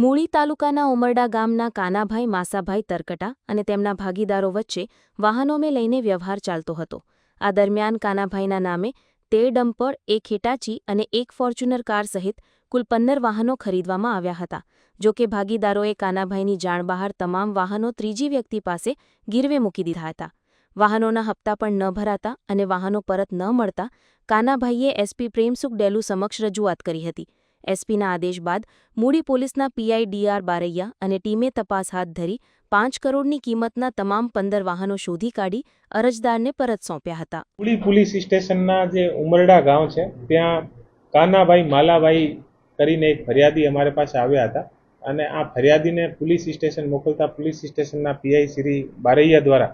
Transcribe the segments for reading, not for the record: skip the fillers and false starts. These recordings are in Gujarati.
મૂળી તાલુકાના ઉમરડા ગામના કાનાભાઈ માસાભાઈ તરકટા અને તેમના ભાગીદારો વચ્ચે વાહનોને લઈને વ્યવહાર ચાલતો હતો. આ દરમિયાન કાનાભાઈના નામે 13 ડમ્પર, 1 હિટાચી અને 1 ફોર્ચ્યુનર કાર સહિત કુલ 15 વાહનો ખરીદવામાં આવ્યા હતા. જો કે ભાગીદારોએ કાનાભાઈની જાણ બહાર તમામ વાહનો ત્રીજી વ્યક્તિ પાસે ગીરવે મૂકી દીધા હતા. વાહનોના હપ્તા પણ ન ભરાતા અને વાહનો પરત ન મળતા કાનાભાઈએ એસપી પ્રેમસુખ ડેલુ સમક્ષ રજૂઆત કરી હતી. એસપીના આદેશ બાદ મૂળી પોલીસના પીઆઈ ડીઆર બારૈયા અને ટીમે તપાસ હાથ ધરી 5 કરોડની કિંમતના તમામ 15 વાહનો શોધી કાઢી અરજદારને પરત સોંપ્યા હતા. મૂળી પોલીસ સ્ટેશનના જે ઉમરડા ગામ છે ત્યાં કાનાભાઈ માલાભાઈ કરીને એક ફરિયાદી અમારી પાસે આવ્યા હતા અને આ ફરિયાદીને પોલીસ સ્ટેશન મોકલતા પોલીસ સ્ટેશનના પીઆઈ શ્રી બારૈયા દ્વારા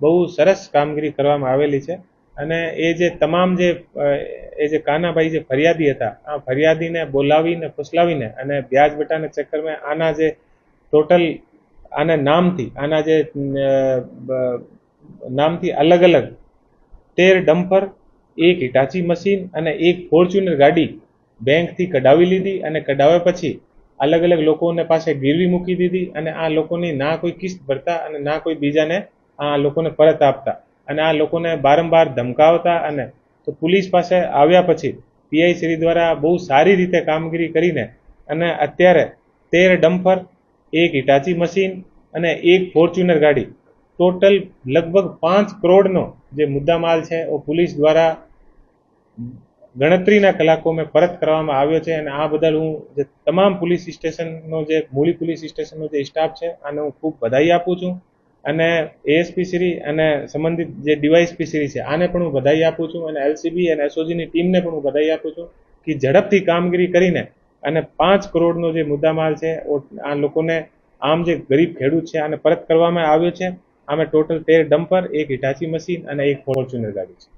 બહુ સરસ કામગીરી કરવામાં આવેલી છે અને એ જે કાનાભાઈ જે ફરિયાદી હતા આ ફરિયાદીને બોલાવીને ફુસલાવીને અને વ્યાજ બટાના ચક્કરમાં આના જે ટોટલ આના નામથી અલગ અલગ 13 ડમ્પર, 1 હિટાચી મશીન અને 1 ફોર્ચ્યુનર ગાડી બેંકથી કઢાવી લીધી અને કઢાવ્યા પછી અલગ અલગ લોકોને પાસે ગીરવી મૂકી દીધી અને આ લોકોની ના કોઈ કિસ્ત ભરતા અને ના કોઈ બીજાને આ લોકોને પરત આપતા અને આ લોકોને વારંવાર ધમકાવતા અને તો પોલીસ પાસે આવ્યા પછી પીઆઈ શ્રી દ્વારા બહુ સારી રીતે કામગીરી કરીને અને અત્યારે 13 ડમ્પર, 1 હિટાચી મશીન અને 1 ફોર્ચ્યુનર ગાડી ટોટલ લગભગ 5 કરોડનો જે મુદ્દામાલ છે એ પોલીસ દ્વારા ગણતરીના કલાકોમાં પરત કરવામાં આવ્યો છે અને આ બદલ હું જે તમામ પોલીસ સ્ટેશનનો જે મૂળી પોલીસ સ્ટેશનનો જે સ્ટાફ છે આને હું ખૂબ બધાઈ આપું છું અને એએસપી શ્રી અને સંબંધિત જે ડીવાયએસપી શ્રી છે આને પણ હું બધાઈ આપું છું અને એલસીબી અને એસઓજીની ટીમને પણ હું બધાઈ આપું છું કે ઝડપથી કામગીરી કરીને અને 5 કરોડનો જે મુદ્દામાલ છે આ લોકોને આમ જે ગરીબ ખેડૂત છે આને પરત કરવામાં આવ્યો છે. આમે ટોટલ 13 ડમ્પર, 1 હિટાચી મશીન અને 1 ફોર્ચ્યુનર ગાડી છે.